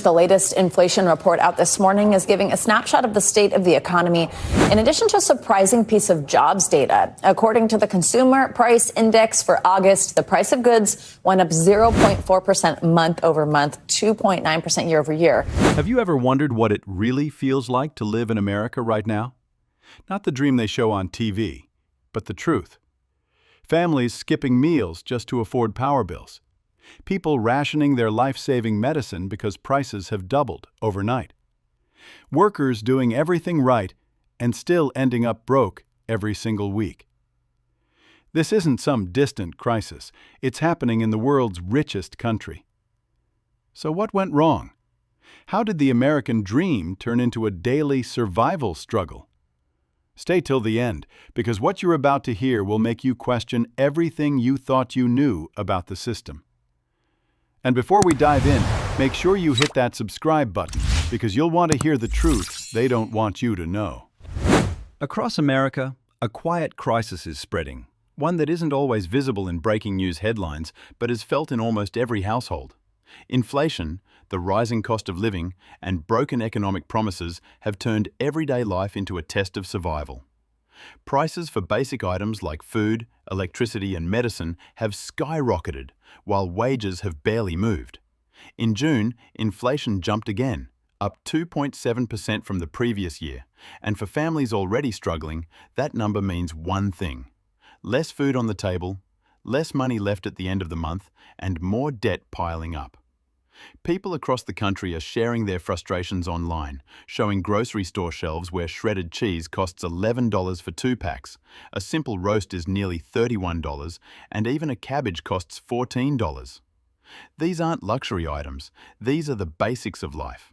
The latest inflation report out this morning is giving a snapshot of the state of the economy, in addition to a surprising piece of jobs data. According to the Consumer Price Index for August, the price of goods went up 0.4% month over month, 2.9% year over year. Have you ever wondered what it really feels like to live in America right now? Not the dream they show on TV, but the truth. Families skipping meals just to afford power bills. People rationing their life-saving medicine because prices have doubled overnight. Workers doing everything right and still ending up broke every single week. This isn't some distant crisis. It's happening in the world's richest country. So what went wrong? How did the American dream turn into a daily survival struggle? Stay till the end, because what you're about to hear will make you question everything you thought you knew about the system. And before we dive in, make sure you hit that subscribe button, because you'll want to hear the truths they don't want you to know. Across America, a quiet crisis is spreading, one that isn't always visible in breaking news headlines, but is felt in almost every household. Inflation, the rising cost of living, and broken economic promises have turned everyday life into a test of survival. Prices for basic items like food, electricity, and medicine have skyrocketed, while wages have barely moved. In June, inflation jumped again, up 2.7% from the previous year, and for families already struggling, that number means one thing: less food on the table, less money left at the end of the month, and more debt piling up. People across the country are sharing their frustrations online, showing grocery store shelves where shredded cheese costs $11 for 2 packs, a simple roast is nearly $31, and even a cabbage costs $14. These aren't luxury items, these are the basics of life.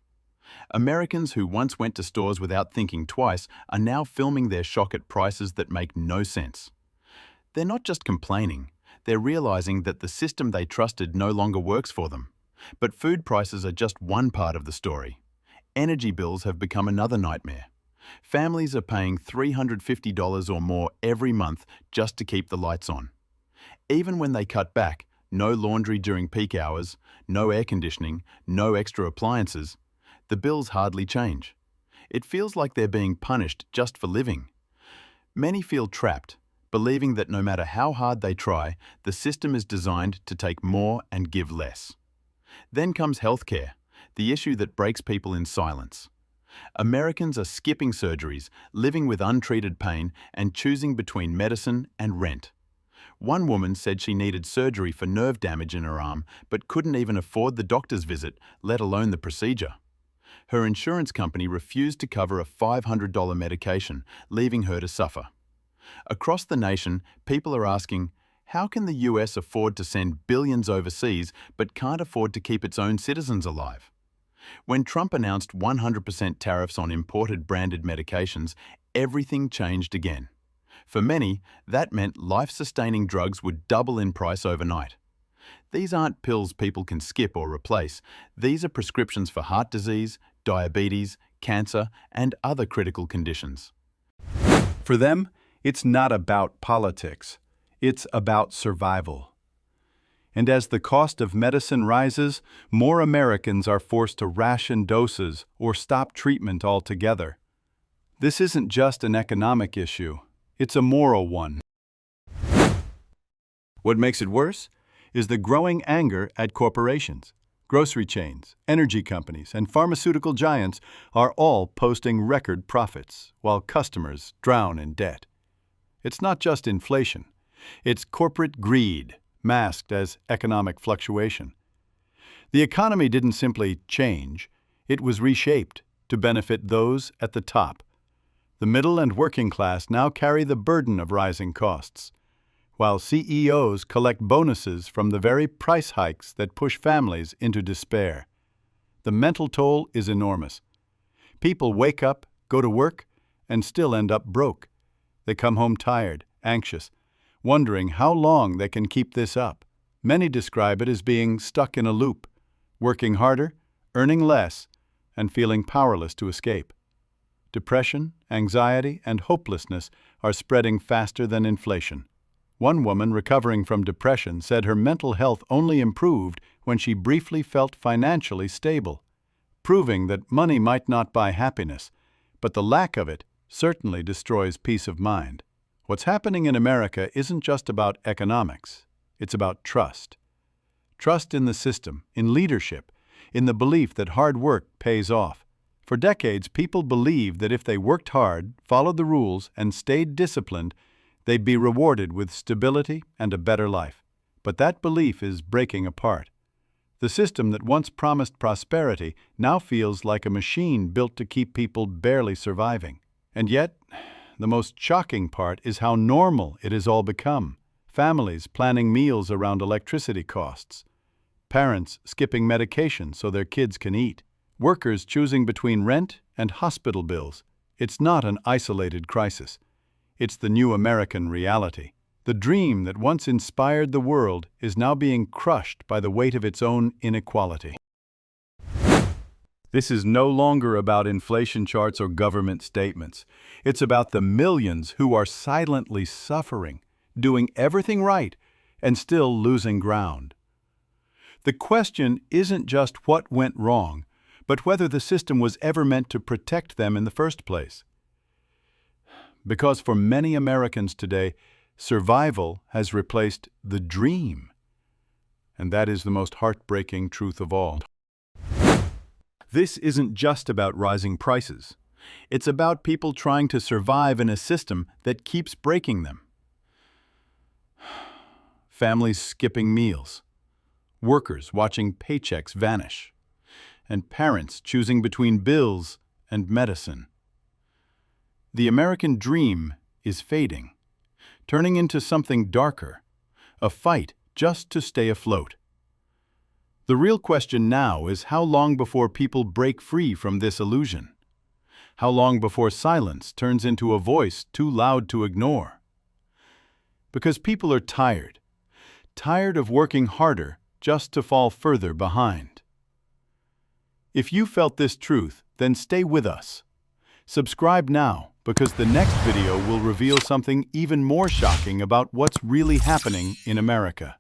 Americans who once went to stores without thinking twice are now filming their shock at prices that make no sense. They're not just complaining, they're realizing that the system they trusted no longer works for them. But food prices are just one part of the story. Energy bills have become another nightmare. Families are paying $350 or more every month just to keep the lights on. Even when they cut back, no laundry during peak hours, no air conditioning, no extra appliances, the bills hardly change. It feels like they're being punished just for living. Many feel trapped, believing that no matter how hard they try, the system is designed to take more and give less. Then comes healthcare, the issue that breaks people in silence. Americans are skipping surgeries, living with untreated pain, and choosing between medicine and rent. One woman said she needed surgery for nerve damage in her arm, but couldn't even afford the doctor's visit, let alone the procedure. Her insurance company refused to cover a $500 medication, leaving her to suffer. Across the nation, people are asking, how can the US afford to send billions overseas but can't afford to keep its own citizens alive? When Trump announced 100% tariffs on imported branded medications, everything changed again. For many, that meant life-sustaining drugs would double in price overnight. These aren't pills people can skip or replace. These are prescriptions for heart disease, diabetes, cancer, and other critical conditions. For them, it's not about politics. It's about survival. And as the cost of medicine rises, more Americans are forced to ration doses or stop treatment altogether. This isn't just an economic issue, it's a moral one. What makes it worse is the growing anger at corporations. Grocery chains, energy companies, and pharmaceutical giants are all posting record profits, while customers drown in debt. It's not just inflation. It's corporate greed, masked as economic fluctuation. The economy didn't simply change, it was reshaped to benefit those at the top. The middle and working class now carry the burden of rising costs, while CEOs collect bonuses from the very price hikes that push families into despair. The mental toll is enormous. People wake up, go to work, and still end up broke. They come home tired, anxious, wondering how long they can keep this up. Many describe it as being stuck in a loop, working harder, earning less, and feeling powerless to escape. Depression, anxiety, and hopelessness are spreading faster than inflation. One woman recovering from depression said her mental health only improved when she briefly felt financially stable. proving that money might not buy happiness, but the lack of it certainly destroys peace of mind. What's happening in America isn't just about economics, it's about trust. Trust in the system, in leadership, in the belief that hard work pays off. For decades, people believed that if they worked hard, followed the rules, and stayed disciplined, they'd be rewarded with stability and a better life. But that belief is breaking apart. The system that once promised prosperity now feels like a machine built to keep people barely surviving. And yet, the most shocking part is how normal it has all become. Families planning meals around electricity costs. Parents skipping medication so their kids can eat. Workers choosing between rent and hospital bills. It's not an isolated crisis. It's the new American reality. The dream that once inspired the world is now being crushed by the weight of its own inequality. This is no longer about inflation charts or government statements. It's about the millions who are silently suffering, doing everything right, and still losing ground. The question isn't just what went wrong, but whether the system was ever meant to protect them in the first place. Because for many Americans today, survival has replaced the dream. And that is the most heartbreaking truth of all. This isn't just about rising prices. It's about people trying to survive in a system that keeps breaking them. Families skipping meals, workers watching paychecks vanish, and parents choosing between bills and medicine. The American dream is fading, turning into something darker, a fight just to stay afloat. The real question now is how long before people break free from this illusion? How long before silence turns into a voice too loud to ignore? Because people are tired of working harder just to fall further behind. If you felt this truth, then stay with us. Subscribe now, because the next video will reveal something even more shocking about what's really happening in America.